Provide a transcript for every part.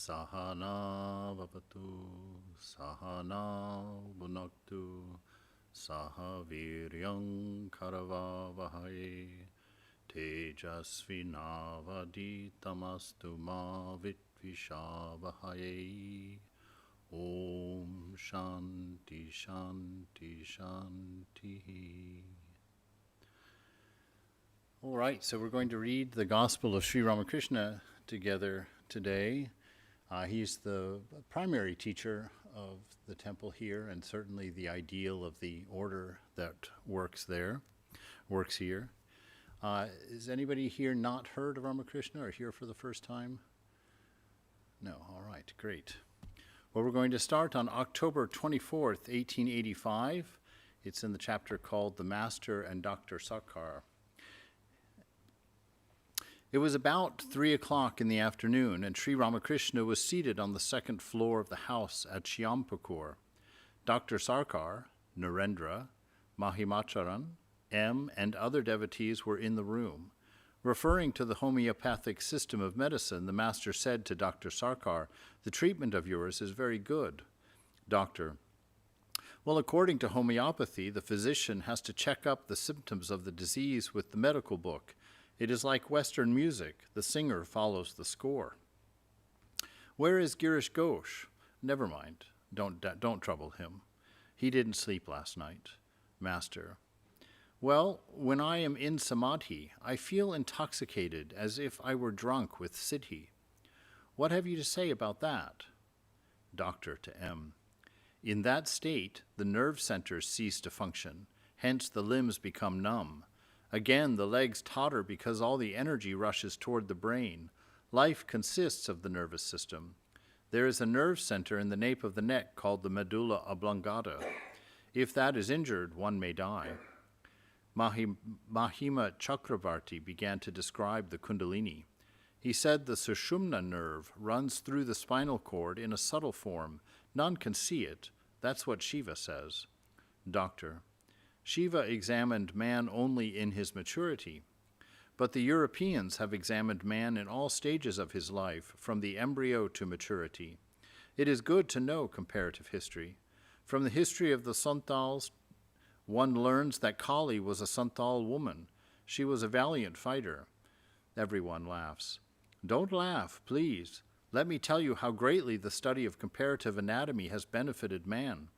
Sahana Vavatu Sahana Bunaktu Saha Viryam Karavavahaye Tejasvinavaditamastu ma Vitvishavahaya. Om Shanti Shanti Shanti. All right, so we're going to read the Gospel of Sri Ramakrishna together today. He's the primary teacher of the temple here, and certainly the ideal of the order that works here. Is anybody here not heard of Ramakrishna or here for the first time? No, all right, great. Well, we're going to start on October 24th, 1885. It's in the chapter called The Master and Dr. Sarkar. It was about 3 o'clock in the afternoon, and Sri Ramakrishna was seated on the second floor of the house at Syampakur. Dr. Sarkar, Narendra, Mahimacharan, M., and other devotees were in the room. Referring to the homeopathic system of medicine, the master said to Dr. Sarkar, "The treatment of yours is very good." Doctor: "Well, according to homeopathy, the physician has to check up the symptoms of the disease with the medical book. It is like Western music. The singer follows the score." "Where is Girish Ghosh?" "Never mind. Don't trouble him. He didn't sleep last night." Master: "Well, when I am in samadhi, I feel intoxicated as if I were drunk with siddhi. What have you to say about that?" Doctor to M: "In that state, the nerve centers cease to function. Hence the limbs become numb. Again, the legs totter because all the energy rushes toward the brain. Life consists of the nervous system. There is a nerve center in the nape of the neck called the medulla oblongata. If that is injured, one may die." Mahima Chakravarti began to describe the kundalini. He said the sushumna nerve runs through the spinal cord in a subtle form. None can see it. That's what Shiva says. Doctor: "Shiva examined man only in his maturity. But the Europeans have examined man in all stages of his life, from the embryo to maturity. It is good to know comparative history. From the history of the Santals, one learns that Kali was a Santal woman. She was a valiant fighter." Everyone laughs. "Don't laugh, please. Let me tell you how greatly the study of comparative anatomy has benefited man.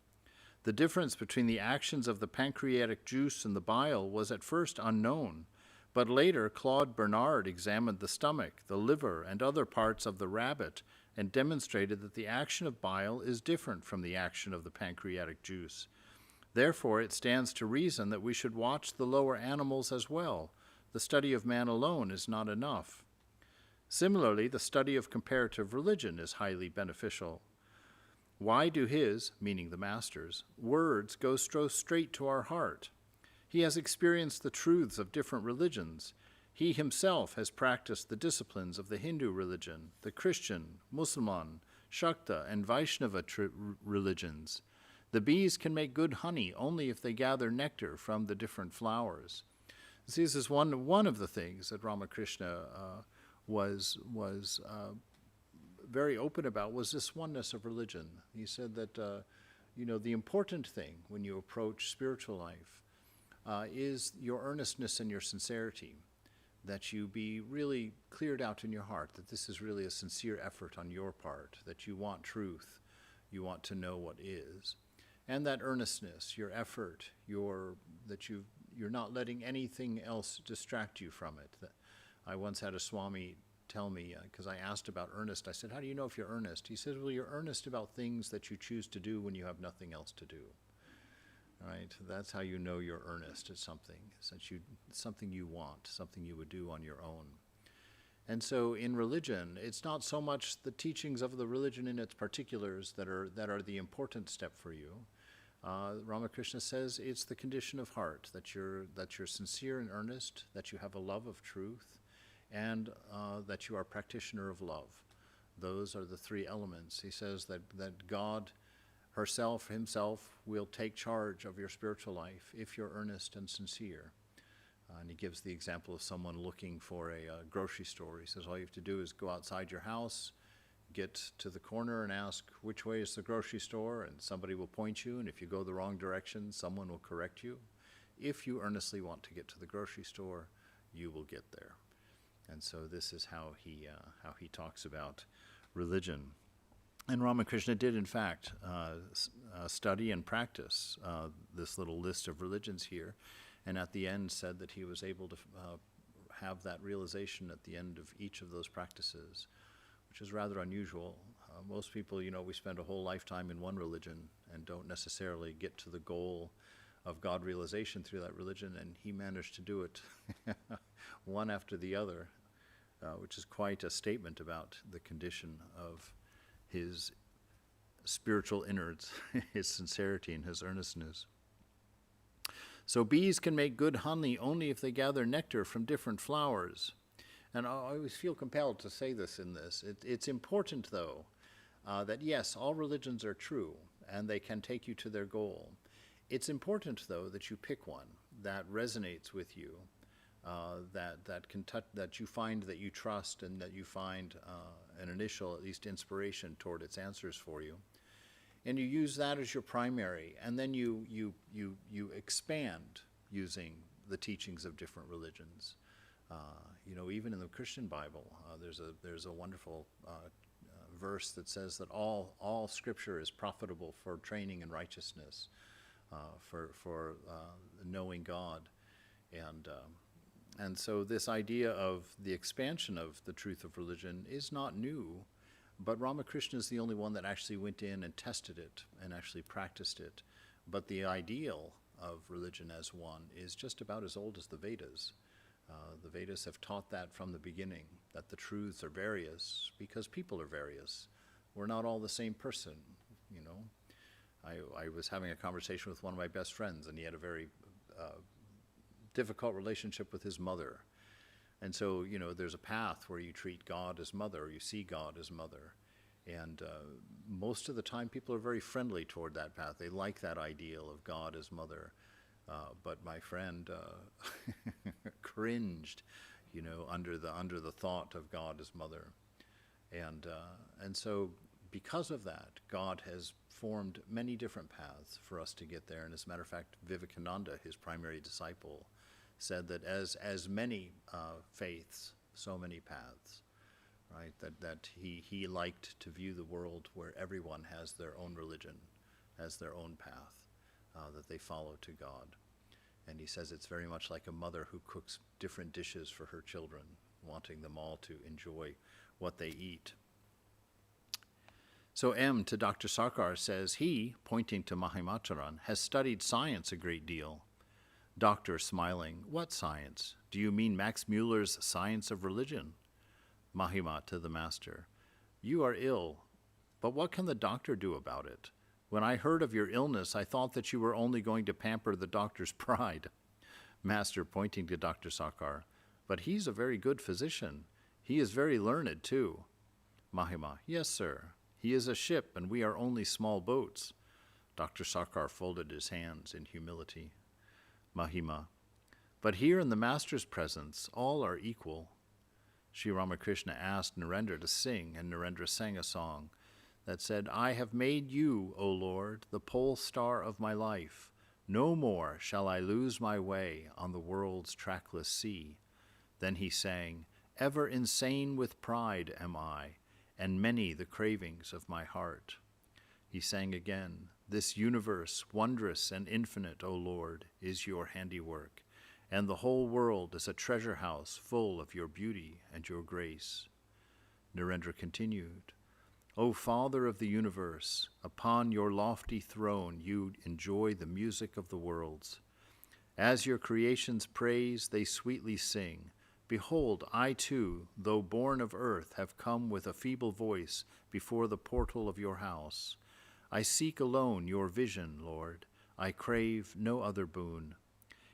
The difference between the actions of the pancreatic juice and the bile was at first unknown, but later Claude Bernard examined the stomach, the liver, and other parts of the rabbit and demonstrated that the action of bile is different from the action of the pancreatic juice. Therefore, it stands to reason that we should watch the lower animals as well. The study of man alone is not enough. Similarly, the study of comparative religion is highly beneficial. Why do his," meaning the master's, "words go straight to our heart? He has experienced the truths of different religions. He himself has practiced the disciplines of the Hindu religion, the Christian, Muslim, Shakta, and Vaishnava religions. The bees can make good honey only if they gather nectar from the different flowers." See, this is one of the things that Ramakrishna was very open about, was this oneness of religion. He said that, the important thing when you approach spiritual life is your earnestness and your sincerity, that you be really cleared out in your heart, that this is really a sincere effort on your part, that you want truth, you want to know what is. And that earnestness, your effort, that you're not letting anything else distract you from it. I once had a Swami tell me, because I asked about earnest, I said, "How do you know if you're earnest?" He said, "Well, you're earnest about things that you choose to do when you have nothing else to do." Right? That's how you know you're earnest at something, since something you want, something you would do on your own. And so in religion, it's not so much the teachings of the religion in its particulars that are the important step for you. Ramakrishna says it's the condition of heart, that you're sincere and earnest, that you have a love of truth, and that you are a practitioner of love. Those are the three elements. He says that God himself will take charge of your spiritual life if you're earnest and sincere. And he gives the example of someone looking for a grocery store. He says all you have to do is go outside your house, get to the corner and ask, which way is the grocery store? And somebody will point you, and if you go the wrong direction, someone will correct you. If you earnestly want to get to the grocery store, you will get there. And so this is how he talks about religion. And Ramakrishna did, in fact, study and practice this little list of religions here, and at the end said that he was able to have that realization at the end of each of those practices, which is rather unusual. Most people, we spend a whole lifetime in one religion and don't necessarily get to the goal of God realization through that religion, and he managed to do it one after the other, which is quite a statement about the condition of his spiritual innards, his sincerity and his earnestness. So bees can make good honey only if they gather nectar from different flowers. And I always feel compelled to say this in this. It's important, though, that yes, all religions are true, and they can take you to their goal. It's important, though, that you pick one that resonates with you, that can touch, that you find that you trust, and that you find an initial, at least, inspiration toward its answers for you. And you use that as your primary, and then you expand using the teachings of different religions. Even in the Christian Bible, there's a wonderful verse that says that all Scripture is profitable for training in righteousness, for knowing God, and so this idea of the expansion of the truth of religion is not new. But Ramakrishna is the only one that actually went in and tested it and actually practiced it. But the ideal of religion as one is just about as old as the Vedas. The Vedas have taught that from the beginning, that the truths are various because people are various. We're not all the same person, I was having a conversation with one of my best friends, and he had a very difficult relationship with his mother. And so, there's a path where you treat God as mother, or you see God as mother. And most of the time, people are very friendly toward that path. They like that ideal of God as mother. But my friend cringed, under the thought of God as mother. And so, because of that, God has formed many different paths for us to get there. And as a matter of fact, Vivekananda, his primary disciple, said that as many faiths, so many paths, right? That he liked to view the world where everyone has their own religion, has their own path that they follow to God. And he says it's very much like a mother who cooks different dishes for her children, wanting them all to enjoy what they eat. So M to Dr. Sarkar says he, pointing to Mahimacharan, has studied science a great deal. Doctor, smiling, what science? Do you mean Max Muller's Science of Religion? Mahima to the master, you are ill, but what can the doctor do about it? When I heard of your illness, I thought that you were only going to pamper the doctor's pride. Master, pointing to Dr. Sarkar, but he's a very good physician. He is very learned, too. Mahima, yes, sir. He is a ship, and we are only small boats. Dr. Sarkar folded his hands in humility. Mahima, but here in the Master's presence, all are equal. Sri Ramakrishna asked Narendra to sing, and Narendra sang a song that said, I have made you, O Lord, the pole star of my life. No more shall I lose my way on the world's trackless sea. Then he sang, ever insane with pride am I, and many the cravings of my heart. He sang again, this universe, wondrous and infinite, O Lord, is your handiwork, and the whole world is a treasure house full of your beauty and your grace. Narendra continued, O Father of the universe, upon your lofty throne you enjoy the music of the worlds. As your creations praise, they sweetly sing. Behold, I too, though born of earth, have come with a feeble voice before the portal of your house. I seek alone your vision, Lord. I crave no other boon.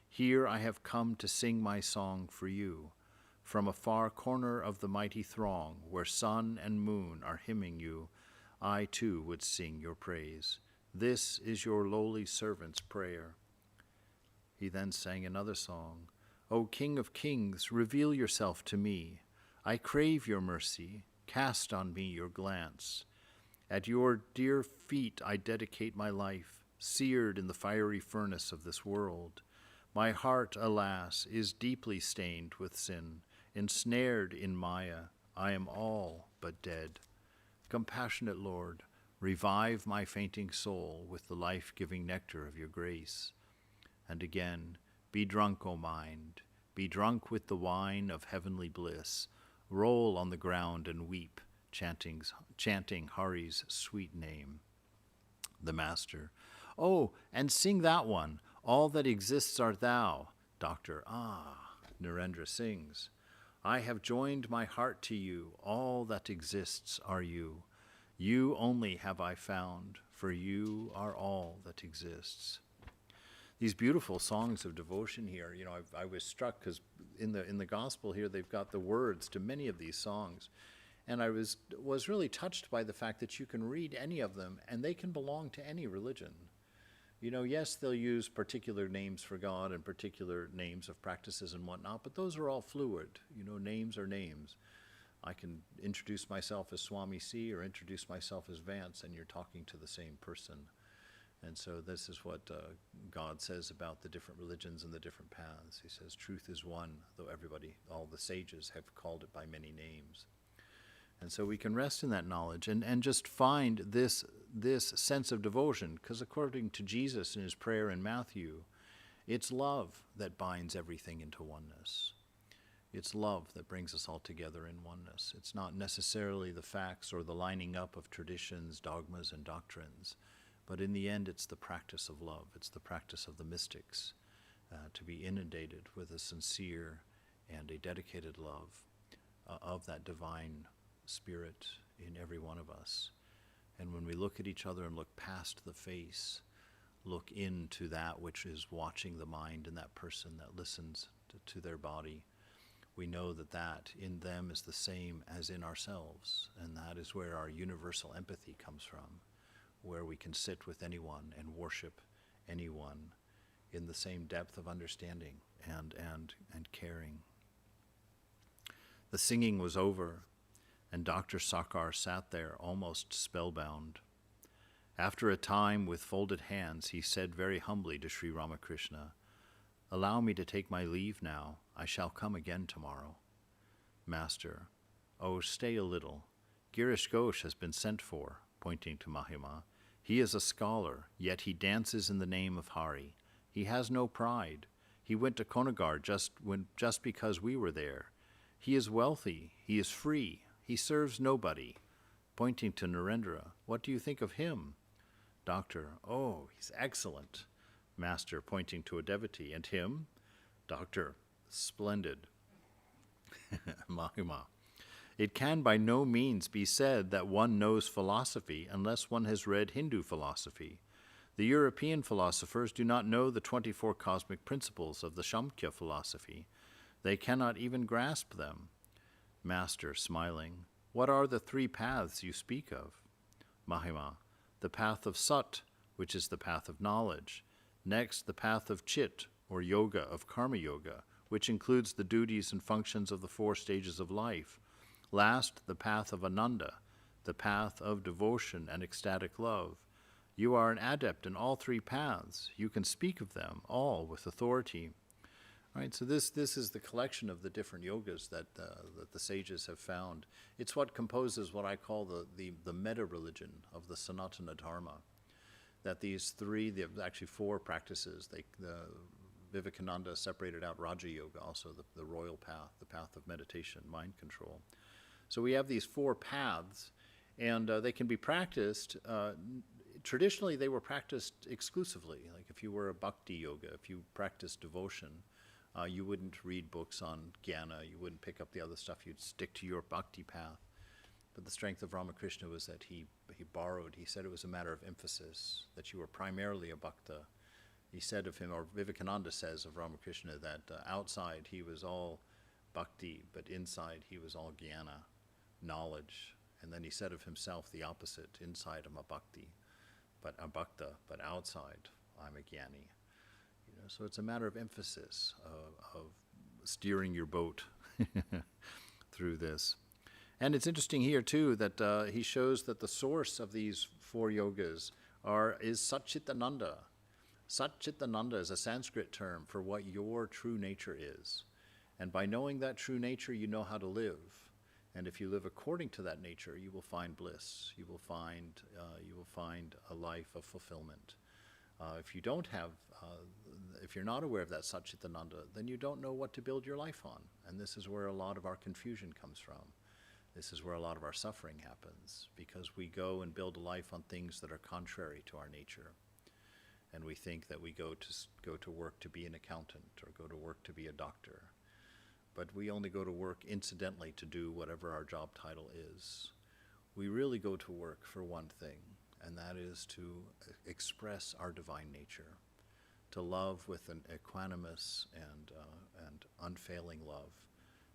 Here I have come to sing my song for you. From a far corner of the mighty throng, where sun and moon are hymning you, I too would sing your praise. This is your lowly servant's prayer. He then sang another song. O King of Kings, reveal yourself to me. I crave your mercy. cast on me your glance. At your dear feet I dedicate my life, seared in the fiery furnace of this world. My heart, alas, is deeply stained with sin, ensnared in Maya. I am all but dead. Compassionate Lord, revive my fainting soul with the life-giving nectar of your grace. And again, be drunk, O mind, be drunk with the wine of heavenly bliss. Roll on the ground and weep, chanting Hari's sweet name. The Master. Oh, and sing that one, All that exists art thou. Doctor. Narendra sings. I have joined my heart to you, all that exists are you. You only have I found, for you are all that exists. These beautiful songs of devotion here, I was struck because in the gospel here they've got the words to many of these songs. And I was really touched by the fact that you can read any of them and they can belong to any religion. Yes, they'll use particular names for God and particular names of practices and whatnot, but those are all fluid. Names are names. I can introduce myself as Swami C or introduce myself as Vance, and you're talking to the same person. And so this is what God says about the different religions and the different paths. He says, truth is one, though all the sages have called it by many names. And so we can rest in that knowledge and just find this sense of devotion, because according to Jesus in his prayer in Matthew, it's love that binds everything into oneness. It's love that brings us all together in oneness. It's not necessarily the facts or the lining up of traditions, dogmas, and doctrines, but in the end it's the practice of love. It's the practice of the mystics, to be inundated with a sincere and a dedicated love of that divine Spirit in every one of us. And when we look at each other and look past the face, look into that which is watching the mind in that person that listens to their body, we know that in them is the same as in ourselves. And that is where our universal empathy comes from, where we can sit with anyone and worship anyone in the same depth of understanding and caring. The singing was over, and Dr. Sakar sat there almost spellbound. After a time, with folded hands, he said very humbly to Sri Ramakrishna, "Allow me to take my leave now. I shall come again tomorrow." Master, "Oh, stay a little. Girish Ghosh has been sent for," pointing to Mahima. "He is a scholar, yet he dances in the name of Hari. He has no pride. He went to Konagar just because we were there. He is wealthy. He is free. He serves nobody." Pointing to Narendra, "What do you think of him?" Doctor, "Oh, he's excellent." Master, pointing to a devotee, "And him?" Doctor, "Splendid." Mahima, "It can by no means be said that one knows philosophy unless one has read Hindu philosophy. The European philosophers do not know the 24 cosmic principles of the Samkhya philosophy. They cannot even grasp them." Master, smiling, "What are the 3 paths you speak of?" Mahima, "The path of Sat, which is the path of knowledge. Next, the path of Chit, or yoga of Karma Yoga, which includes the duties and functions of the 4 stages of life. Last, the path of Ananda, the path of devotion and ecstatic love. You are an adept in all 3 paths. You can speak of them all with authority." All right, so this is the collection of the different yogas that the sages have found. It's what composes what I call the meta-religion of the Sanatana Dharma. That these 3, actually 4 practices, Vivekananda separated out Raja Yoga, also the royal path, the path of meditation, mind control. So we have these 4 paths, and they can be practiced. Traditionally, they were practiced exclusively. Like if you were a bhakti yoga, if you practiced devotion, you wouldn't read books on jnana, you wouldn't pick up the other stuff, you'd stick to your bhakti path. But the strength of Ramakrishna was that he said it was a matter of emphasis, that you were primarily a bhakta. He said of him, or Vivekananda says of Ramakrishna, that outside he was all bhakti, but inside he was all jnana, knowledge. And then he said of himself the opposite, inside I'm a bhakti, but a bhakta, but outside I'm a jnani. So it's a matter of emphasis, of steering your boat through this. And it's interesting here too that he shows that the source of these four yogas is Satchitananda. Satchitananda is a Sanskrit term for what your true nature is. And by knowing that true nature, you know how to live. And if you live according to that nature, you will find bliss. You will find a life of fulfillment. If you don't have, if you're not aware of that Satchitananda, then you don't know what to build your life on. And this is where a lot of our confusion comes from. This is where a lot of our suffering happens, because we go and build a life on things that are contrary to our nature. And we think that we go to work to be an accountant or go to work to be a doctor. But we only go to work incidentally to do whatever our job title is. We really go to work for one thing, and that is to express our divine nature, to love with an equanimous and unfailing love.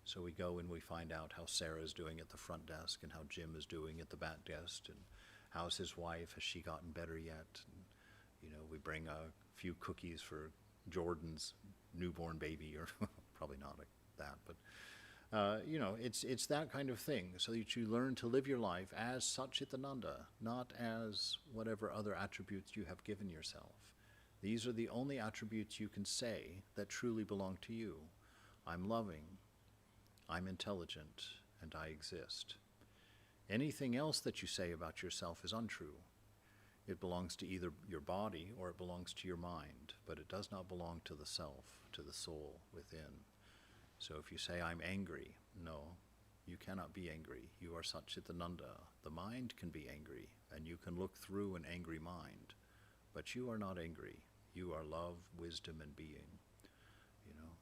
So we go and we find out how Sarah's doing at the front desk and how Jim is doing at the back desk, and how's his wife, has she gotten better yet? And, we bring a few cookies for Jordan's newborn baby, or probably not that, but it's that kind of thing, so that you learn to live your life as Satchitananda, not as whatever other attributes you have given yourself. These are the only attributes you can say that truly belong to you. I'm loving, I'm intelligent, and I exist. Anything else that you say about yourself is untrue. It belongs to either your body or it belongs to your mind, but it does not belong to the self, to the soul within. So if you say, I'm angry, no, you cannot be angry. You are Satchitananda. The mind can be angry, and you can look through an angry mind, but you are not angry. You are love, wisdom, and being.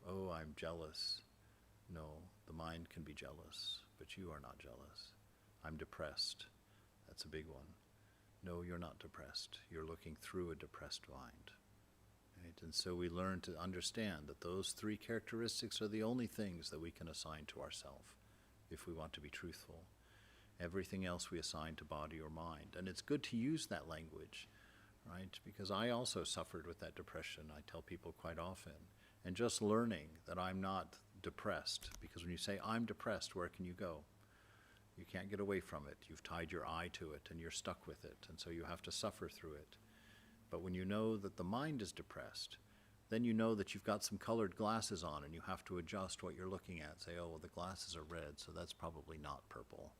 Oh, I'm jealous. No, the mind can be jealous, but you are not jealous. I'm depressed. That's a big one. No, you're not depressed. You're looking through a depressed mind. Right? And so we learn to understand that those three characteristics are the only things that we can assign to ourselves if we want to be truthful. Everything else we assign to body or mind. And it's good to use that language, right? Because I also suffered with that depression, I tell people quite often. And just learning that I'm not depressed, because when you say, I'm depressed, where can you go? You can't get away from it. You've tied your eye to it and you're stuck with it, and so you have to suffer through it. But when you know that the mind is depressed, then you know that you've got some colored glasses on and you have to adjust what you're looking at. Say, oh, well, the glasses are red, so that's probably not purple,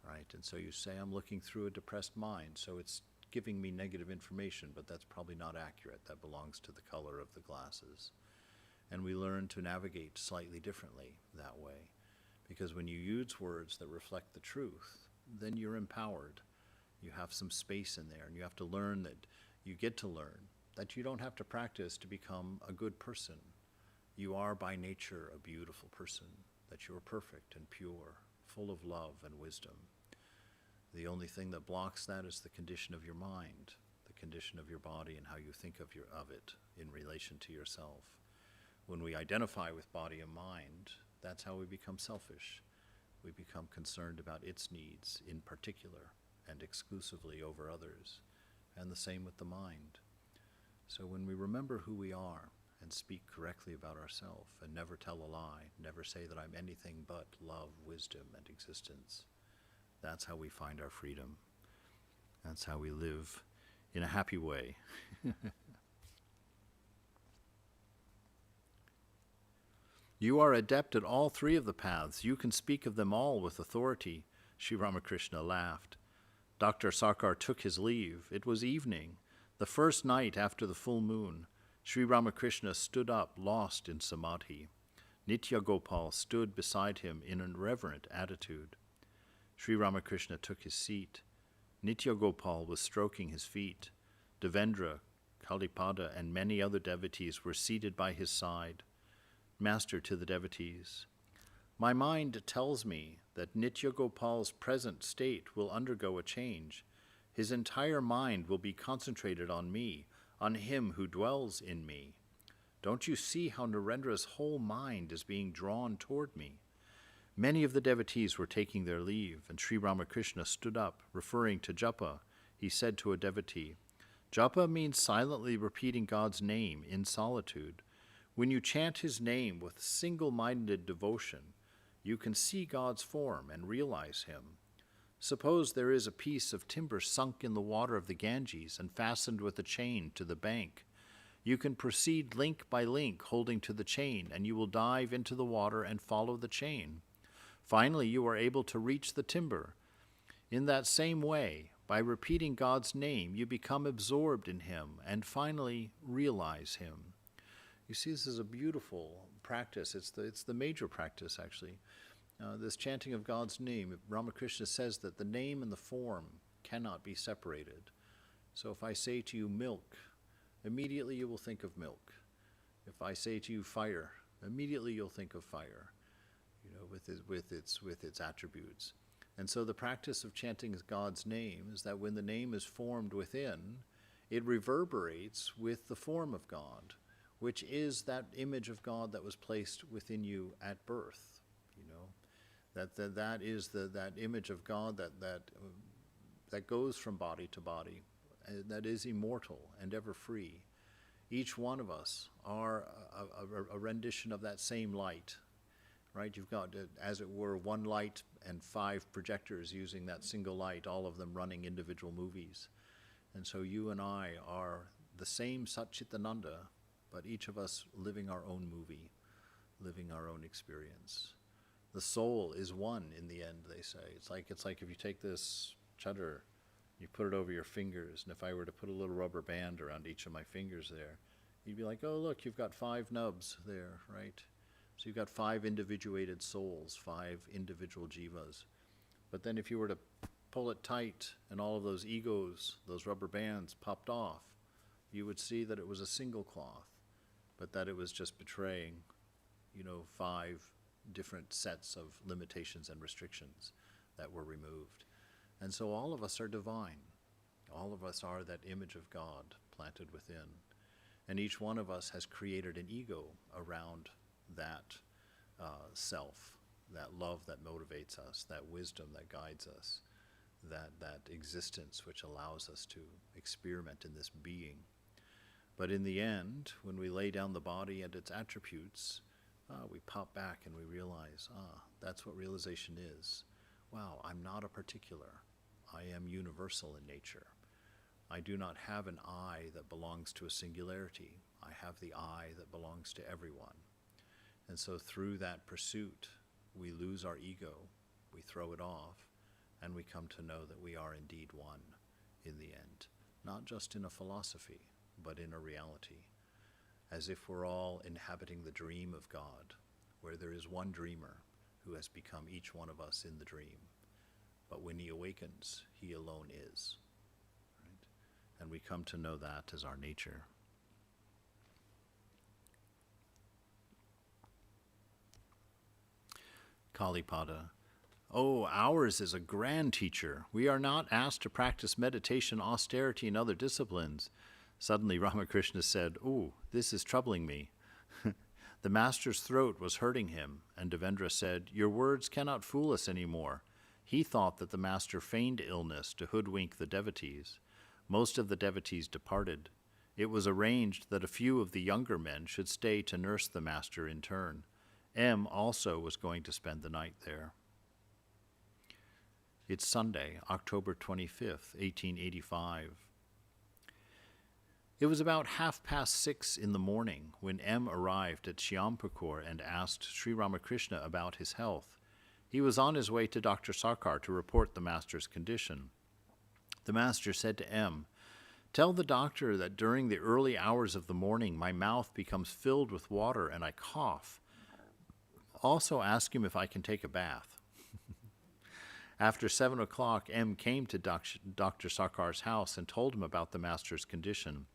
right? And so you say, I'm looking through a depressed mind, so it's giving me negative information, but that's probably not accurate. That belongs to the color of the glasses. And we learn to navigate slightly differently that way. Because when you use words that reflect the truth, then you're empowered. You have some space in there, and you have to learn that you get to learn that you don't have to practice to become a good person. You are by nature a beautiful person, that you're perfect and pure, full of love and wisdom. The only thing that blocks that is the condition of your mind, the condition of your body, and how you think of it in relation to yourself. When we identify with body and mind, that's how we become selfish. We become concerned about its needs in particular and exclusively over others, and the same with the mind. So when we remember who we are and speak correctly about ourselves and never tell a lie, never say that I'm anything but love, wisdom, and existence, that's how we find our freedom. That's how we live in a happy way. You are adept at all three of the paths. You can speak of them all with authority. Sri Ramakrishna laughed. Dr. Sarkar took his leave. It was evening, the first night after the full moon. Sri Ramakrishna stood up, lost in samadhi. Nitya Gopal stood beside him in a reverent attitude. Sri Ramakrishna took his seat. Nitya Gopal was stroking his feet. Devendra, Kalipada, and many other devotees were seated by his side. Master to the devotees, my mind tells me that Nitya Gopal's present state will undergo a change. His entire mind will be concentrated on me, on him who dwells in me. Don't you see how Narendra's whole mind is being drawn toward me? Many of the devotees were taking their leave, and Sri Ramakrishna stood up, referring to japa. He said to a devotee, Japa means silently repeating God's name in solitude. When you chant his name with single-minded devotion, You can see God's form and realize him. Suppose there is a piece of timber sunk in the water of the Ganges and fastened with a chain to the bank. You can proceed link by link, holding to the chain, and you will dive into the water and follow the chain. Finally, you are able to reach the timber. In that same way, by repeating God's name, you become absorbed in him and finally realize him. You see, this is a beautiful practice. It's the major practice, actually. This chanting of God's name, Ramakrishna says that the name and the form cannot be separated. So if I say to you milk, immediately you will think of milk. If I say to you fire, immediately you'll think of fire, with its attributes. And so the practice of chanting God's name is that when the name is formed within, it reverberates with the form of God, which is that image of God that was placed within you at birth. That is that image of God that goes from body to body, that is immortal and ever free. Each one of us are a rendition of that same light, right? You've got, as it were, one light and 5 projectors using that single light, all of them running individual movies. And so you and I are the same Satchitananda, but each of us living our own movie, living our own experience. The soul is one in the end, they say. It's like if you take this chadar, you put it over your fingers, and if I were to put a little rubber band around each of my fingers there, you'd be like, oh, look, you've got 5 nubs there, right? So you've got 5 individuated souls, 5 individual jivas. But then if you were to pull it tight and all of those egos, those rubber bands popped off, you would see that it was a single cloth, but that it was just betraying, 5 different sets of limitations and restrictions that were removed. And so all of us are divine. All of us are that image of God planted within. And each one of us has created an ego around that self, that love that motivates us, that wisdom that guides us, that existence which allows us to experiment in this being. But in the end, when we lay down the body and its attributes, we pop back and we realize, that's what realization is. Wow, I'm not a particular. I am universal in nature. I do not have an I that belongs to a singularity. I have the I that belongs to everyone. And so through that pursuit, we lose our ego, we throw it off, and we come to know that we are indeed one in the end, not just in a philosophy, but in a reality, as if we're all inhabiting the dream of God, where there is one dreamer who has become each one of us in the dream. But when he awakens, he alone is. Right? And we come to know that as our nature. Kalipada. Oh, ours is a grand teacher. We are not asked to practice meditation, austerity, and other disciplines. Suddenly Ramakrishna said, "Oh, this is troubling me." The master's throat was hurting him, and Devendra said, "Your words cannot fool us any more." He thought that the master feigned illness to hoodwink the devotees. Most of the devotees departed. It was arranged that a few of the younger men should stay to nurse the master in turn. M also was going to spend the night there. It's Sunday, October 25th, 1885. It was about 6:30 in the morning when M arrived at Syampur and asked Sri Ramakrishna about his health. He was on his way to Dr. Sarkar to report the master's condition. The master said to M, "Tell the doctor that during the early hours of the morning my mouth becomes filled with water and I cough. Also ask him if I can take a bath." After 7 o'clock, M came to Dr. Sarkar's house and told him about the master's condition.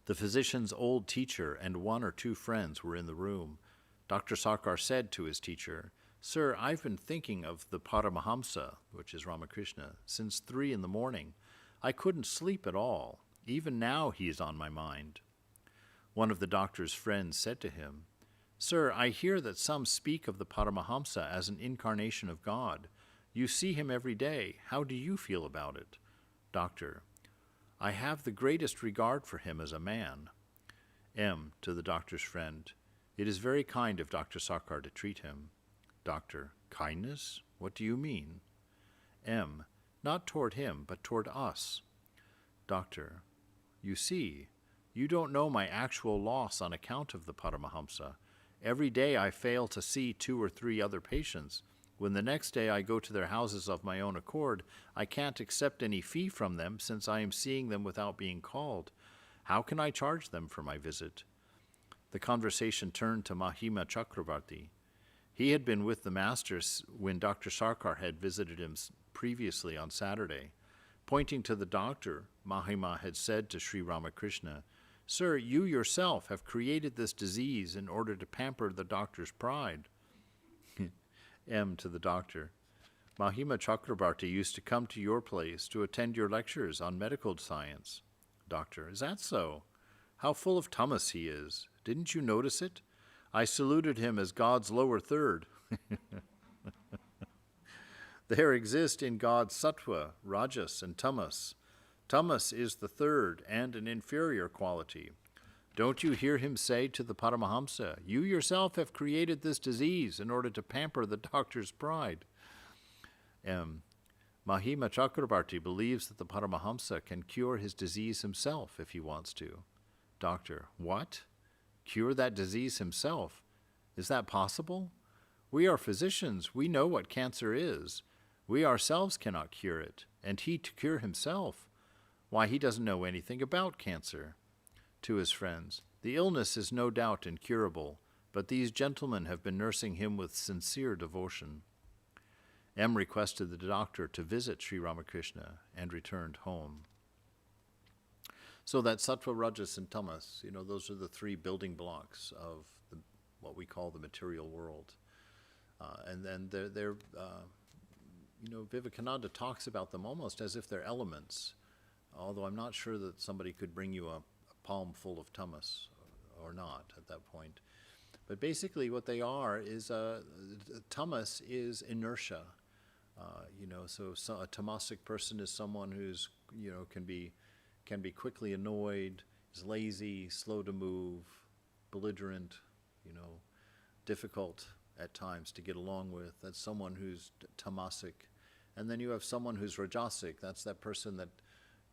The physician's old teacher and 1 or 2 friends were in the room. Dr. Sarkar said to his teacher, "Sir, I've been thinking of the Paramahamsa," which is Ramakrishna, "since 3 in the morning. I couldn't sleep at all. Even now he is on my mind." One of the doctor's friends said to him, "Sir, I hear that some speak of the Paramahamsa as an incarnation of God. You see him every day. How do you feel about it?" Doctor, "I have the greatest regard for him as a man." M. to the doctor's friend, "It is very kind of Dr. Sarkar to treat him." Doctor, kindness? What do you mean? M. Not toward him, but toward us. Doctor, you see, you don't know my actual loss on account of the Paramahamsa. Every day I fail to see 2 or 3 other patients. When the next day I go to their houses of my own accord, I can't accept any fee from them since I am seeing them without being called. How can I charge them for my visit? The conversation turned to Mahima Chakrabarti. He had been with the masters when Dr. Sarkar had visited him previously on Saturday. Pointing to the doctor, Mahima had said to Sri Ramakrishna, "Sir, you yourself have created this disease in order to pamper the doctor's pride." M. to the doctor, Mahima Chakrabarti used to come to your place to attend your lectures on medical science. Doctor, is that so? How full of tamas he is. Didn't you notice it? I saluted him as God's lower third. There exist in God sattva, rajas, and tamas. Tamas is the third and an inferior quality. Don't you hear him say to the Paramahamsa, "You yourself have created this disease in order to pamper the doctor's pride"? M. Mahima Chakrabarti believes that the Paramahamsa can cure his disease himself if he wants to. Doctor, what? Cure that disease himself? Is that possible? We are physicians. We know what cancer is. We ourselves cannot cure it, and he to cure himself. Why, he doesn't know anything about cancer. To his friends, the illness is no doubt incurable, but these gentlemen have been nursing him with sincere devotion. M. requested the doctor to visit Sri Ramakrishna and returned home. So that sattva, rajas, and tamas, those are the 3 building blocks of what we call the material world. And then they're Vivekananda talks about them almost as if they're elements, although I'm not sure that somebody could bring you a palm full of tamas or not at that point. But basically what they are is, tamas is inertia. So a tamasic person is someone who's, can be quickly annoyed, is lazy, slow to move, belligerent, difficult at times to get along with. That's someone who's tamasic. And then you have someone who's rajasic. That's that person that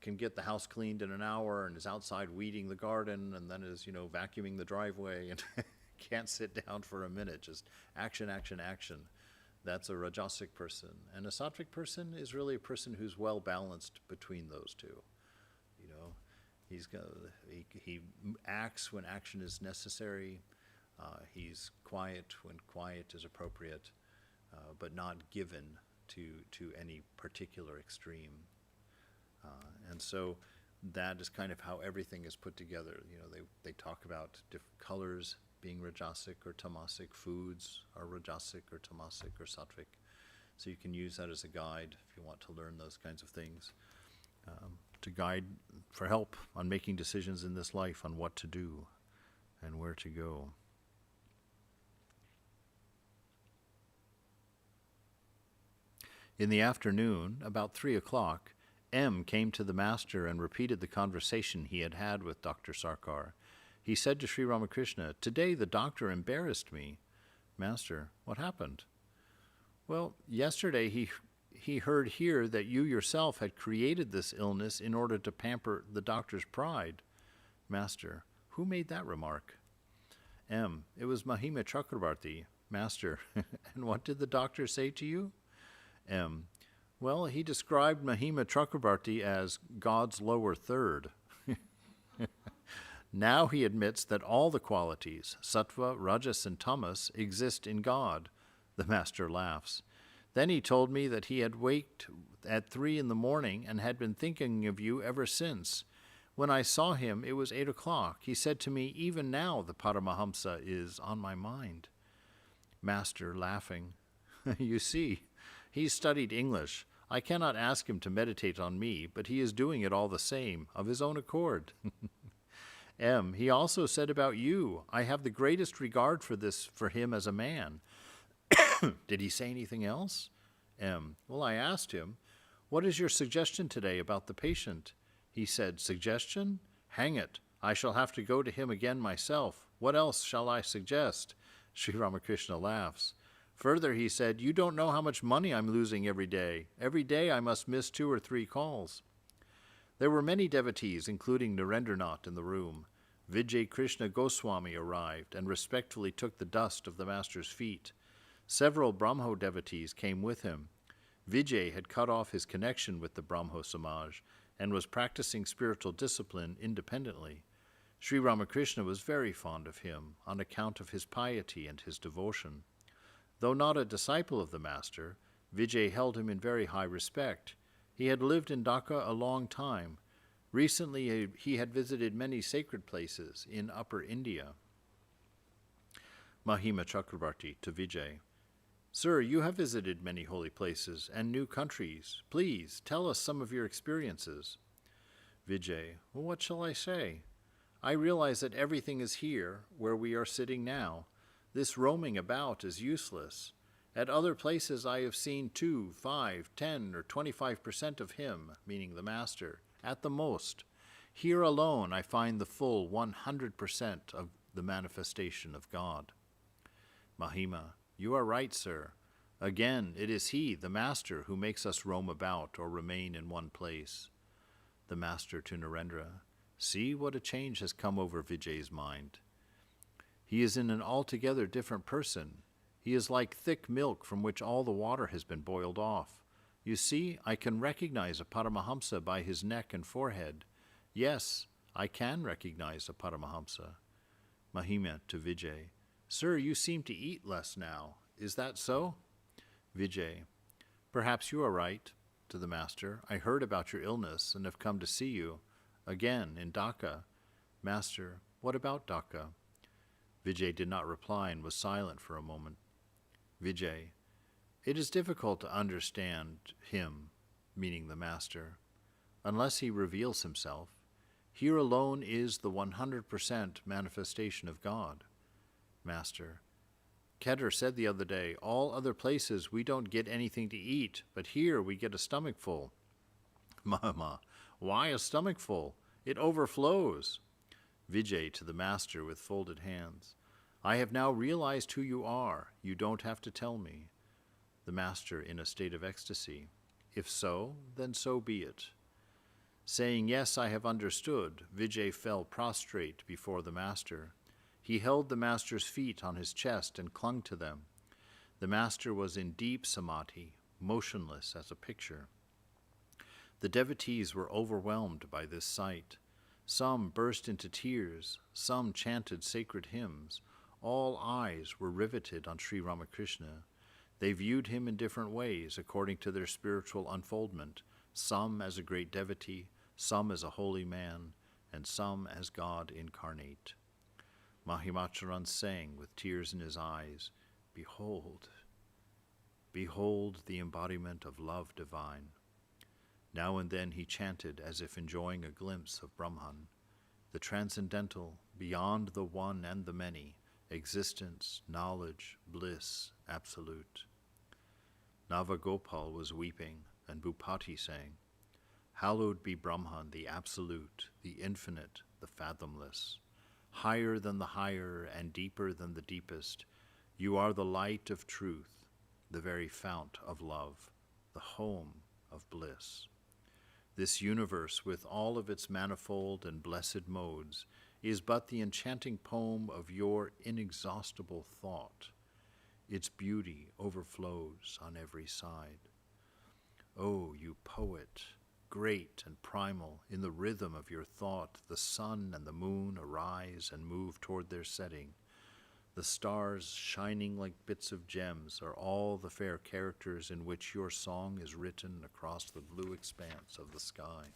can get the house cleaned in an hour and is outside weeding the garden and then is, vacuuming the driveway and can't sit down for a minute, just action, action, action. That's a rajasic person. And a sattvic person is really a person who's well balanced between those two. He acts when action is necessary. He's quiet when quiet is appropriate, but not given to any particular extreme. And so that is kind of how everything is put together. They talk about different colors being rajasic or tamasic, foods are rajasic or tamasic or sattvic. So you can use that as a guide if you want to learn those kinds of things, to guide for help on making decisions in this life on what to do and where to go. In the afternoon, about 3 o'clock, M. came to the master and repeated the conversation he had had with Dr. Sarkar. He said to Sri Ramakrishna, "Today the doctor embarrassed me." Master, what happened? Well, yesterday he heard here that you yourself had created this illness in order to pamper the doctor's pride. Master, who made that remark? M. It was Mahima Chakrabarti. Master, and what did the doctor say to you? M. Well, he described Mahima Chakrabarti as God's lower third. Now he admits that all the qualities, sattva, rajas, and tamas, exist in God. The master laughs. Then he told me that he had waked at 3 in the morning and had been thinking of you ever since. When I saw him, it was 8 o'clock. He said to me, "Even now the Paramahamsa is on my mind." Master, laughing. You see, he's studied English. I cannot ask him to meditate on me, but he is doing it all the same, of his own accord. M. He also said about you, "I have the greatest regard for him as a man." Did he say anything else? M. Well, I asked him, "What is your suggestion today about the patient?" He said, "Suggestion? Hang it. I shall have to go to him again myself. What else shall I suggest?" Sri Ramakrishna laughs. Further, he said, "You don't know how much money I'm losing every day. Every day I must miss 2 or 3 calls." There were many devotees, including Narendranath, in the room. Vijay Krishna Goswami arrived and respectfully took the dust of the master's feet. Several Brahmo devotees came with him. Vijay had cut off his connection with the Brahmo Samaj and was practicing spiritual discipline independently. Sri Ramakrishna was very fond of him on account of his piety and his devotion. Though not a disciple of the master, Vijay held him in very high respect. He had lived in Dhaka a long time. Recently, he had visited many sacred places in Upper India. Mahima Chakrabarti to Vijay. Sir, you have visited many holy places and new countries. Please, tell us some of your experiences. Vijay, well, what shall I say? I realize that everything is here, where we are sitting now. This roaming about is useless. At other places I have seen 2, 5, 10, or 25% of him, meaning the master, at the most. Here alone I find the full 100% of the manifestation of God. Mahima, you are right, sir. Again, it is he, the master, who makes us roam about or remain in one place. The master to Narendra, see what a change has come over Vijay's mind. He is in an altogether different person. He is like thick milk from which all the water has been boiled off. You see, I can recognize a Paramahamsa by his neck and forehead. Yes, I can recognize a Paramahamsa. Mahima to Vijay, Sir, you seem to eat less now. Is that so? Vijay, perhaps you are right. To the master, I heard about your illness and have come to see you. Again, in Dhaka. Master, what about Dhaka? Vijay did not reply and was silent for a moment. Vijay, it is difficult to understand him, meaning the master, unless he reveals himself. Here alone is the 100% manifestation of God. Master, Kedar said the other day, all other places we don't get anything to eat, but here we get a stomachful. Mahima, why a stomachful? It overflows. Vijay to the master with folded hands, I have now realized who you are. You don't have to tell me. The master in a state of ecstasy, if so, then so be it. Saying, yes, I have understood, Vijay fell prostrate before the master. He held the master's feet on his chest and clung to them. The master was in deep samadhi, motionless as a picture. The devotees were overwhelmed by this sight. Some burst into tears, some chanted sacred hymns. All eyes were riveted on Sri Ramakrishna. They viewed him in different ways according to their spiritual unfoldment, some as a great devotee, some as a holy man, and some as God incarnate. Mahimacharan sang with tears in his eyes, Behold, behold the embodiment of love divine. Now and then he chanted as if enjoying a glimpse of Brahman, the transcendental, beyond the one and the many, existence, knowledge, bliss, absolute. Navagopal was weeping, and Bhupati sang, Hallowed be Brahman, the absolute, the infinite, the fathomless. Higher than the higher and deeper than the deepest, you are the light of truth, the very fount of love, the home of bliss. This universe, with all of its manifold and blessed modes, is but the enchanting poem of your inexhaustible thought. Its beauty overflows on every side. O you poet, great and primal, in the rhythm of your thought, the sun and the moon arise and move toward their setting. The stars, shining like bits of gems, are all the fair characters in which your song is written across the blue expanse of the sky.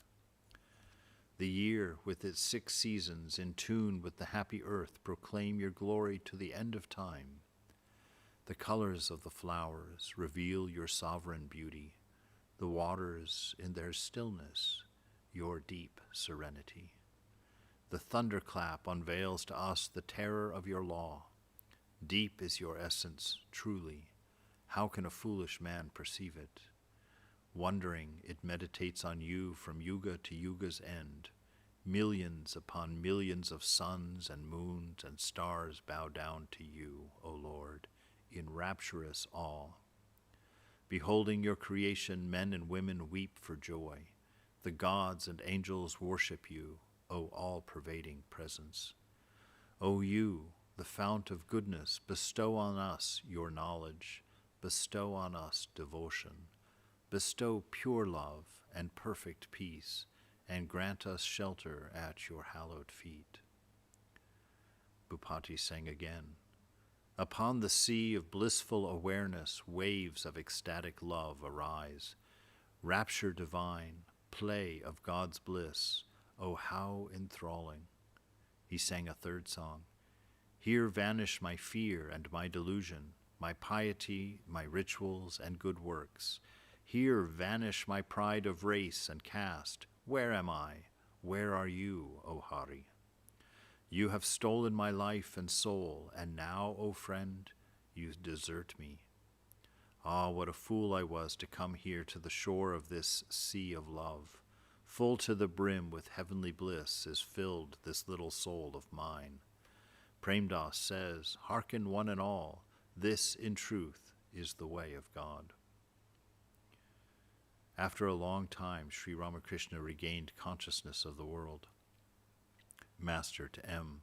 The year, with its 6 seasons, in tune with the happy earth, proclaim your glory to the end of time. The colors of the flowers reveal your sovereign beauty. The waters, in their stillness, your deep serenity. The thunderclap unveils to us the terror of your law. Deep is your essence, truly. How can a foolish man perceive it? Wondering, it meditates on you from yuga to yuga's end. Millions upon millions of suns and moons and stars bow down to you, O Lord, in rapturous awe. Beholding your creation, men and women weep for joy. The gods and angels worship you, O all-pervading presence. O you, the fount of goodness, bestow on us your knowledge, bestow on us devotion, bestow pure love and perfect peace, and grant us shelter at your hallowed feet. Bhupati sang again. Upon the sea of blissful awareness, waves of ecstatic love arise. Rapture divine, play of God's bliss, oh how enthralling. He sang a third song. Here vanish my fear and my delusion, my piety, my rituals and good works. Here vanish my pride of race and caste. Where am I? Where are you, O Hari? You have stolen my life and soul, and now, O friend, you desert me. Ah, what a fool I was to come here to the shore of this sea of love. Full to the brim with heavenly bliss is filled this little soul of mine. Prem Das says, hearken one and all, this in truth is the way of God. After a long time, Sri Ramakrishna regained consciousness of the world. Master to M.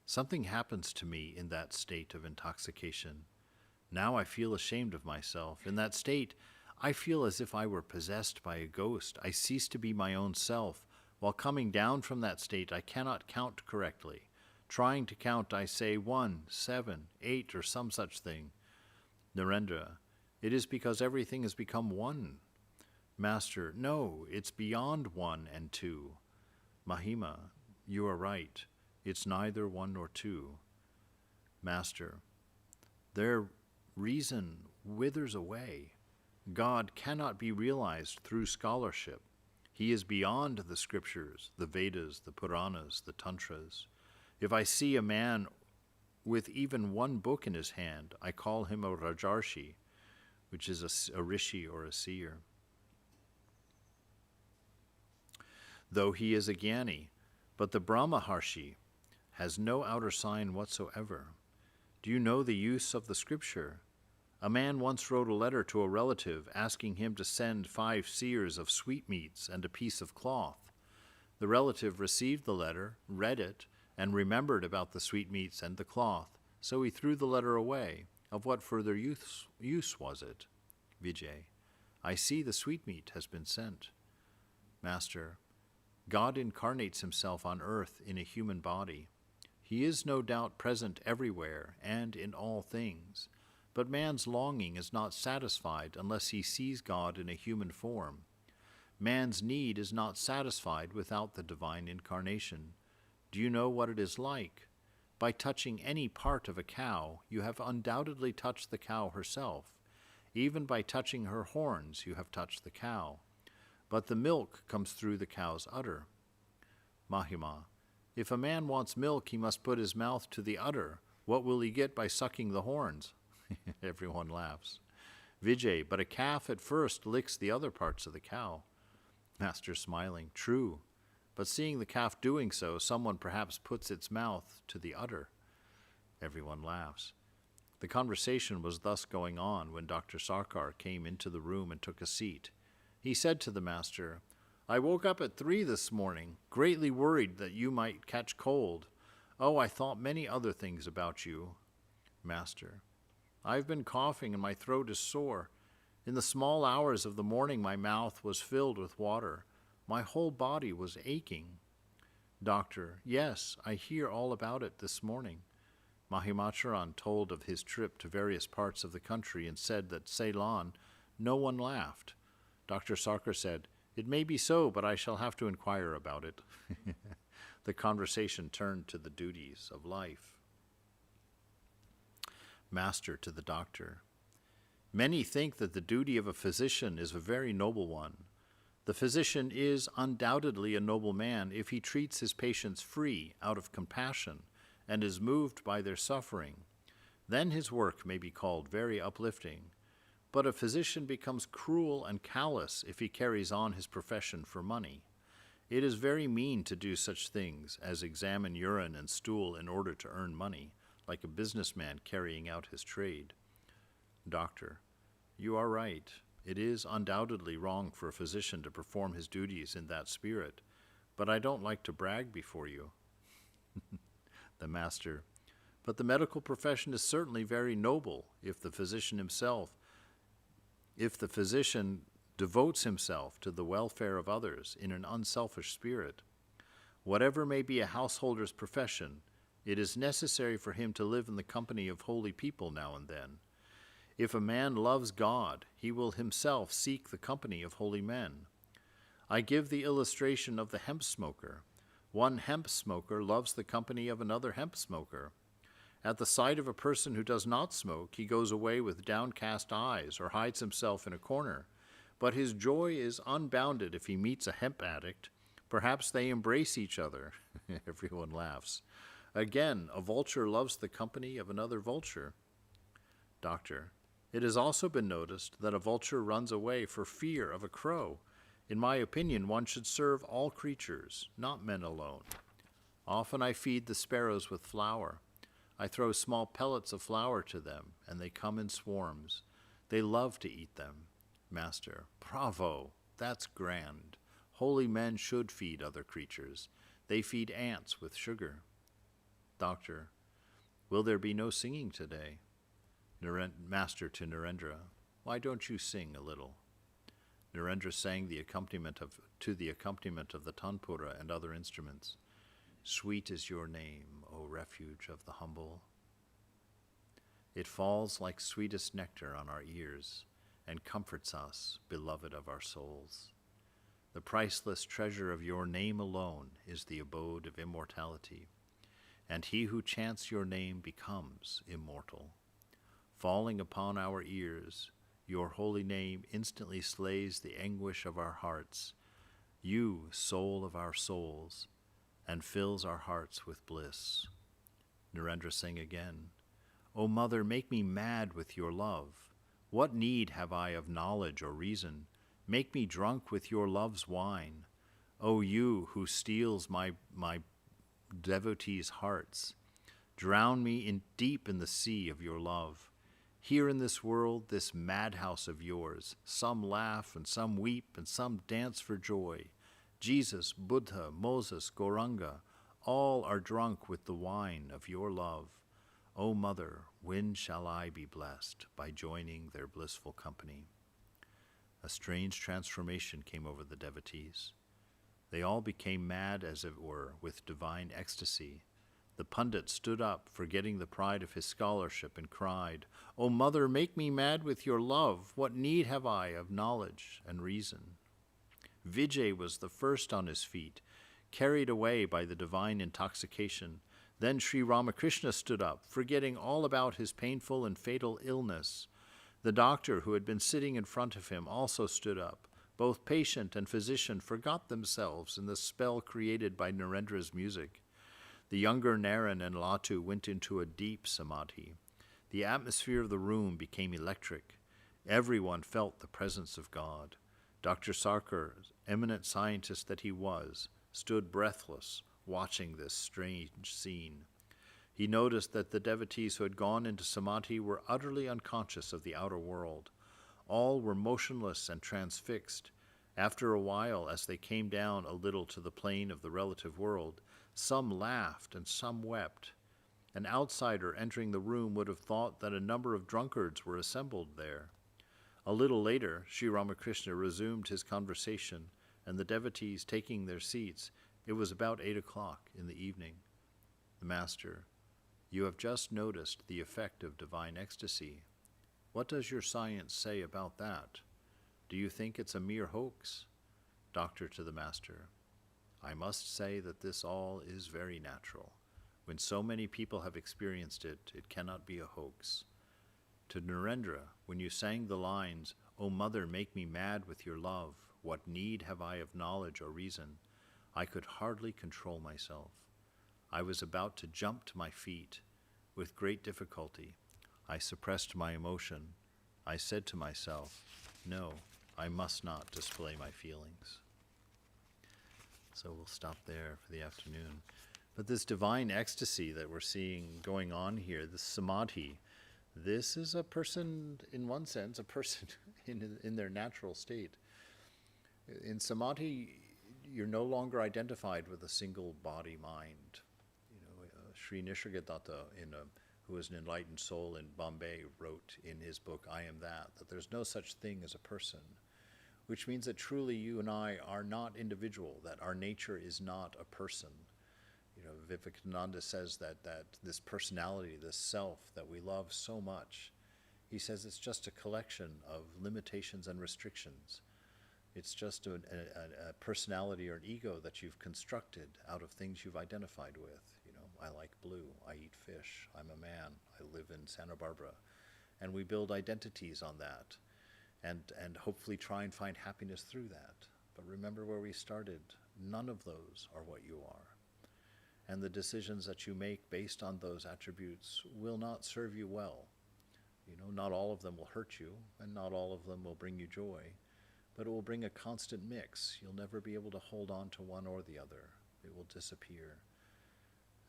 Something happens to me in that state of intoxication. Now I feel ashamed of myself. In that state, I feel as if I were possessed by a ghost. I cease to be my own self. While coming down from that state, I cannot count correctly. Trying to count, I say 1, 7, 8, or some such thing. Narendra, it is because everything has become one. Master, no, it's beyond 1 and 2. Mahima, you are right. It's neither 1 nor 2. Master, their reason withers away. God cannot be realized through scholarship. He is beyond the scriptures, the Vedas, the Puranas, the Tantras. If I see a man with even one book in his hand, I call him a Rajarshi, which is a rishi or a seer. Though he is a Jnani, but the Brahmaharshi has no outer sign whatsoever. Do you know the use of the scripture? A man once wrote a letter to a relative asking him to send 5 seers of sweetmeats and a piece of cloth. The relative received the letter, read it, and remembered about the sweetmeats and the cloth, so he threw the letter away. Of what further use was it? Vijay, I see the sweetmeat has been sent. Master, God incarnates himself on earth in a human body. He is no doubt present everywhere and in all things, but man's longing is not satisfied unless he sees God in a human form. Man's need is not satisfied without the divine incarnation. Do you know what it is like? By touching any part of a cow, you have undoubtedly touched the cow herself. Even by touching her horns, you have touched the cow. But the milk comes through the cow's udder. Mahima, if a man wants milk, he must put his mouth to the udder. What will he get by sucking the horns? Everyone laughs. Vijay, but a calf at first licks the other parts of the cow. Master smiling, true. But seeing the calf doing so, someone perhaps puts its mouth to the udder. Everyone laughs. The conversation was thus going on when Dr. Sarkar came into the room and took a seat. He said to the master, I woke up at 3 this morning, greatly worried that you might catch cold. Oh, I thought many other things about you. Master, I've been coughing and my throat is sore. In the small hours of the morning, my mouth was filled with water. My whole body was aching. Doctor, yes, I hear all about it this morning. Mahimacharan told of his trip to various parts of the country and said that Ceylon, no one laughed. Dr. Sarkar said, it may be so, but I shall have to inquire about it. The conversation turned to the duties of life. Master to the doctor, many think that the duty of a physician is a very noble one. The physician is undoubtedly a noble man if he treats his patients free out of compassion and is moved by their suffering. Then his work may be called very uplifting. But a physician becomes cruel and callous if he carries on his profession for money. It is very mean to do such things as examine urine and stool in order to earn money, like a businessman carrying out his trade. Doctor, you are right. It is undoubtedly wrong for a physician to perform his duties in that spirit, but I don't like to brag before you. The Master, but the medical profession is certainly very noble if the physician devotes himself to the welfare of others in an unselfish spirit. Whatever may be a householder's profession, it is necessary for him to live in the company of holy people now and then. If a man loves God, he will himself seek the company of holy men. I give the illustration of the hemp smoker. One hemp smoker loves the company of another hemp smoker. At the sight of a person who does not smoke, he goes away with downcast eyes or hides himself in a corner. But his joy is unbounded if he meets a hemp addict. Perhaps they embrace each other. Everyone laughs. Again, a vulture loves the company of another vulture. Doctor, it has also been noticed that a vulture runs away for fear of a crow. In my opinion, one should serve all creatures, not men alone. Often I feed the sparrows with flour. I throw small pellets of flour to them, and they come in swarms. They love to eat them. Master, bravo! That's grand. Holy men should feed other creatures. They feed ants with sugar. Doctor, will there be no singing today? Master to Narendra, why don't you sing a little? Narendra sang to the accompaniment of the tanpura and other instruments. Sweet is your name, O refuge of the humble. It falls like sweetest nectar on our ears and comforts us, beloved of our souls. The priceless treasure of your name alone is the abode of immortality, and he who chants your name becomes immortal. Falling upon our ears, your holy name instantly slays the anguish of our hearts, you, soul of our souls, and fills our hearts with bliss. Narendra sang again, O Mother, make me mad with your love. What need have I of knowledge or reason? Make me drunk with your love's wine. O you who steals my devotees' hearts, drown me deep in the sea of your love. Here in this world, this madhouse of yours, some laugh and some weep and some dance for joy. Jesus, Buddha, Moses, Gauranga, all are drunk with the wine of your love. O Mother, when shall I be blessed by joining their blissful company? A strange transformation came over the devotees. They all became mad, as it were, with divine ecstasy. The pundit stood up, forgetting the pride of his scholarship, and cried, O Mother, make me mad with your love. What need have I of knowledge and reason? Vijay was the first on his feet, carried away by the divine intoxication. Then Sri Ramakrishna stood up, forgetting all about his painful and fatal illness. The doctor, who had been sitting in front of him, also stood up. Both patient and physician forgot themselves in the spell created by Narendra's music. The younger Naren and Latu went into a deep samadhi. The atmosphere of the room became electric. Everyone felt the presence of God. Dr. Sarkar, eminent scientist that he was, stood breathless, watching this strange scene. He noticed that the devotees who had gone into samadhi were utterly unconscious of the outer world. All were motionless and transfixed. After a while, as they came down a little to the plane of the relative world, some laughed and some wept. An outsider entering the room would have thought that a number of drunkards were assembled there. A little later, Sri Ramakrishna resumed his conversation, and the devotees taking their seats. It was about 8 o'clock in the evening. The Master, you have just noticed the effect of divine ecstasy. What does your science say about that? Do you think it's a mere hoax? Doctor to the Master, I must say that this all is very natural. When so many people have experienced it, it cannot be a hoax. To Narendra, when you sang the lines, O Mother, make me mad with your love, what need have I of knowledge or reason? I could hardly control myself. I was about to jump to my feet. With great difficulty, I suppressed my emotion. I said to myself, no, I must not display my feelings. So we'll stop there for the afternoon. But this divine ecstasy that we're seeing going on here, this samadhi, This is a person, in one sense, a person in their natural state. In samadhi, you're no longer identified with a single body mind. Sri Nisargadatta, who was an enlightened soul in Bombay, wrote in his book, I Am that there's no such thing as a person, which means that truly you and I are not individual, that our nature is not a person. Vivekananda says that this personality, this self that we love so much, he says it's just a collection of limitations and restrictions. It's just a personality or an ego that you've constructed out of things you've identified with. I like blue, I eat fish, I'm a man, I live in Santa Barbara. And we build identities on that and hopefully try and find happiness through that. But remember where we started, none of those are what you are. And the decisions that you make based on those attributes will not serve you well. Not all of them will hurt you, and not all of them will bring you joy, but it will bring a constant mix. You'll never be able to hold on to one or the other. It will disappear.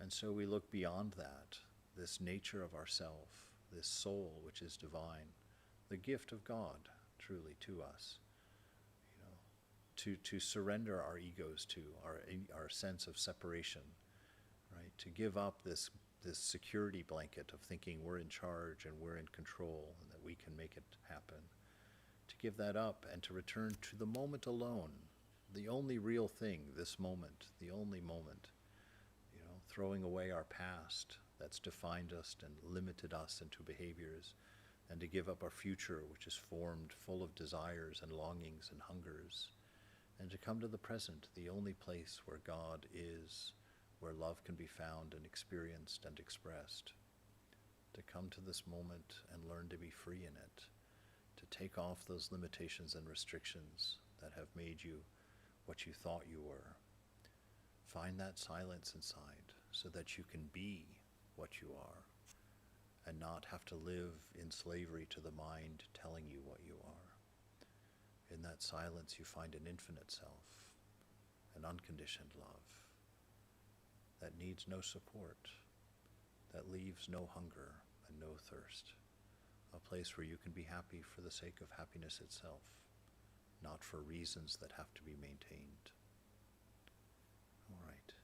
And so we look beyond that, this nature of ourself, this soul which is divine, the gift of God truly to us, to surrender our egos to, our sense of separation, right? To give up this security blanket of thinking we're in charge and we're in control and that we can make it happen. To give that up and to return to the moment alone, the only real thing, this moment, the only moment. Throwing away our past that's defined us and limited us into behaviors, and to give up our future, which is formed full of desires and longings and hungers, and to come to the present, the only place where God is, where love can be found and experienced and expressed. To come to this moment and learn to be free in it, to take off those limitations and restrictions that have made you what you thought you were. Find that silence inside, so that you can be what you are and not have to live in slavery to the mind telling you what you are. In that silence you find an infinite self, an unconditioned love that needs no support, that leaves no hunger and no thirst, a place where you can be happy for the sake of happiness itself, not for reasons that have to be maintained. All right.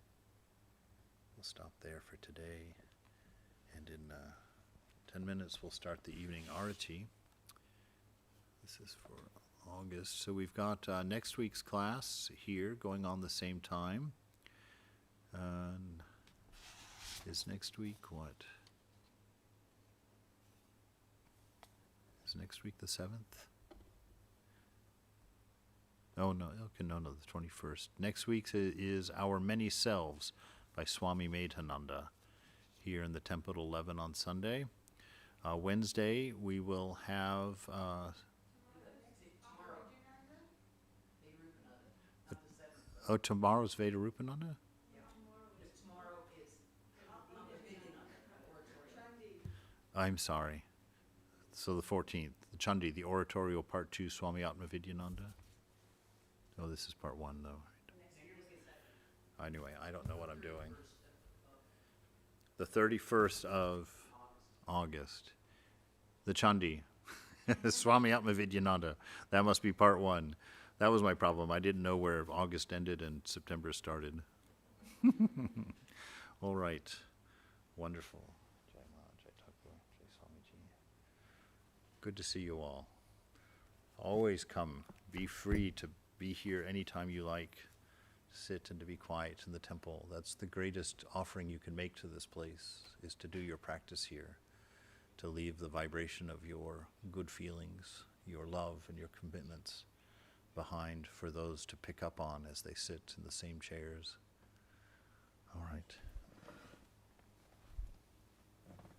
We'll stop there for today, and in 10 minutes we'll start the evening arati. This is for August. So we've got next week's class here going on the same time. Is next week what? Is next week the 7th? Oh no, okay, no, the 21st. Next week is Our Many Selves by Swami Medhananda here in the Temple at 11 on Sunday. Wednesday we will have tomorrow's Vedarupananda? Yeah, because tomorrow is I'm sorry. So the 14th, the Chandi, the oratorio part 2, Swami Atmavidyananda. Oh, this is part 1 though. Anyway, I don't know what I'm doing. The 31st of August. The Chandi. Swami Atmavidyananda. That must be part 1. That was my problem. I didn't know where August ended and September started. All right. Wonderful. Jai Ma, Jai Thakur, Jai Swamiji. Good to see you all. Always come. Be free to be here anytime you like. Sit and to be quiet in the temple. That's the greatest offering you can make to this place, is to do your practice here, to leave the vibration of your good feelings, your love and your commitments behind for those to pick up on as they sit in the same chairs. All right.